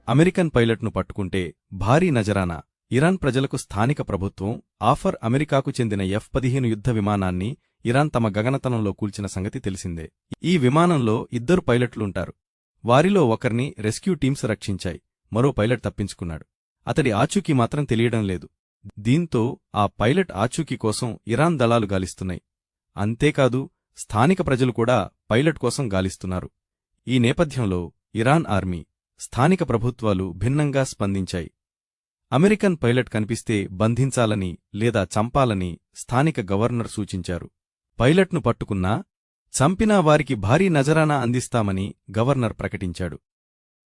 American పైలట్ను పట్టుకుంటే భారీ నజరానా. Iran ప్రజలకు స్థానిక ప్రభుత్వం ఆఫర్. అమెరికాకు చెందిన F-15 యుద్ధ విమానాన్ని ఇరాన్ తమ గగనతలంలో కూల్చిన సంగతి తెలిసిందే. ఈ విమానంలో 2 పైలట్లుంటారు. వారిలో ఒకర్ని రెస్క్యూ టీమ్స్ రక్షించాయి. మరో పైలట్ తప్పించుకున్నాడు. అతడి ఆచూకీ మాత్రం తెలియడం లేదు. దీంతో ఆ పైలట్ ఆచూకీ కోసం ఇరాన్ దళాలు గాలిస్తున్నాయి. అంతేకాదు, స్థానిక ప్రజలు కూడా పైలట్ కోసం గాలిస్తున్నారు. ఈ నేపథ్యంలో ఇరాన్ ఆర్మీ, స్థానిక ప్రభుత్వాలు భిన్నంగా స్పందించాయి. అమెరికన్ పైలట్ కనిపిస్తే బంధించాలని లేదా చంపాలని స్థానిక గవర్నర్ సూచించారు. పైలట్ను పట్టుకున్నా, చంపినా వారికి భారీ నజరానా అందిస్తామని గవర్నర్ ప్రకటించాడు.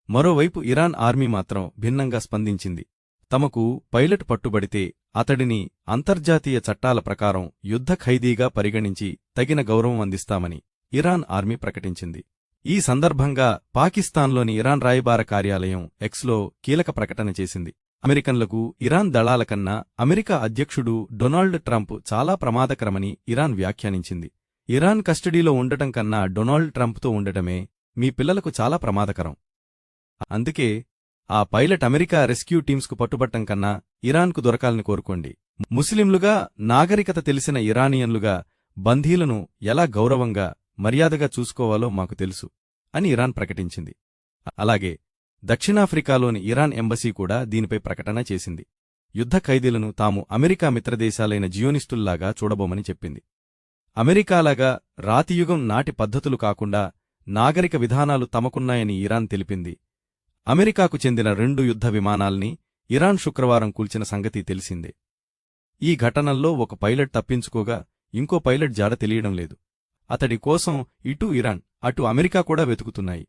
మరోవైపు ఇరాన్ ఆర్మీ మాత్రం భిన్నంగా స్పందించింది. తమకు పైలట్ పట్టుబడితే అతడిని అంతర్జాతీయ చట్టాల ప్రకారం యుద్ధ ఖైదీగా పరిగణించి తగిన గౌరవం అందిస్తామని ఇరాన్ ఆర్మీ ప్రకటించింది. ఈ సందర్భంగా పాకిస్తాన్లోని ఇరాన్ రాయబార కార్యాలయం ఎక్స్లో కీలక ప్రకటన చేసింది. అమెరికన్లకు ఇరాన్ దళాలకన్నా అమెరికా అధ్యక్షుడు డొనాల్డ్ ట్రంప్ చాలా ప్రమాదకరమని ఇరాన్ వ్యాఖ్యానించింది. ఇరాన్ కస్టడీలో ఉండటం కన్నా డొనాల్డ్ ట్రంప్తో ఉండటమే మీ పిల్లలకు చాలా ప్రమాదకరం. అందుకే ఆ పైలట్ అమెరికా రెస్క్యూ టీమ్స్కు పట్టుబట్టం కన్నా ఇరాన్కు దొరకాలని కోరుకోండి. ముస్లింలుగా, నాగరికత తెలిసిన ఇరానియన్లుగా బందీలను ఎలా గౌరవంగా, మర్యాదగా చూసుకోవాలో మాకు తెలుసు అని ఇరాన్ ప్రకటించింది. అలాగే దక్షిణాఫ్రికాలోని ఇరాన్ ఎంబసీ కూడా దీనిపై ప్రకటన చేసింది. యుద్ధ ఖైదీలను తాము అమెరికా మిత్రదేశాలైన జియోనిస్టుల్లాగా చూడబోమని చెప్పింది. అమెరికాలాగా రాతియుగం నాటి పద్ధతులు కాకుండా నాగరిక విధానాలు తమకున్నాయని ఇరాన్ తెలిపింది. అమెరికాకు చెందిన 2 యుద్ధ విమానాల్ని ఇరాన్ శుక్రవారం కూల్చిన సంగతి తెలిసిందే. ఈ ఘటనల్లో ఒక పైలట్ తప్పించుకోగా ఇంకో పైలట్ జాడ తెలియడం లేదు. అతడి కోసం ఇటూ ఇరాన్, అటు అమెరికా కూడా వెతుకుతున్నాయి.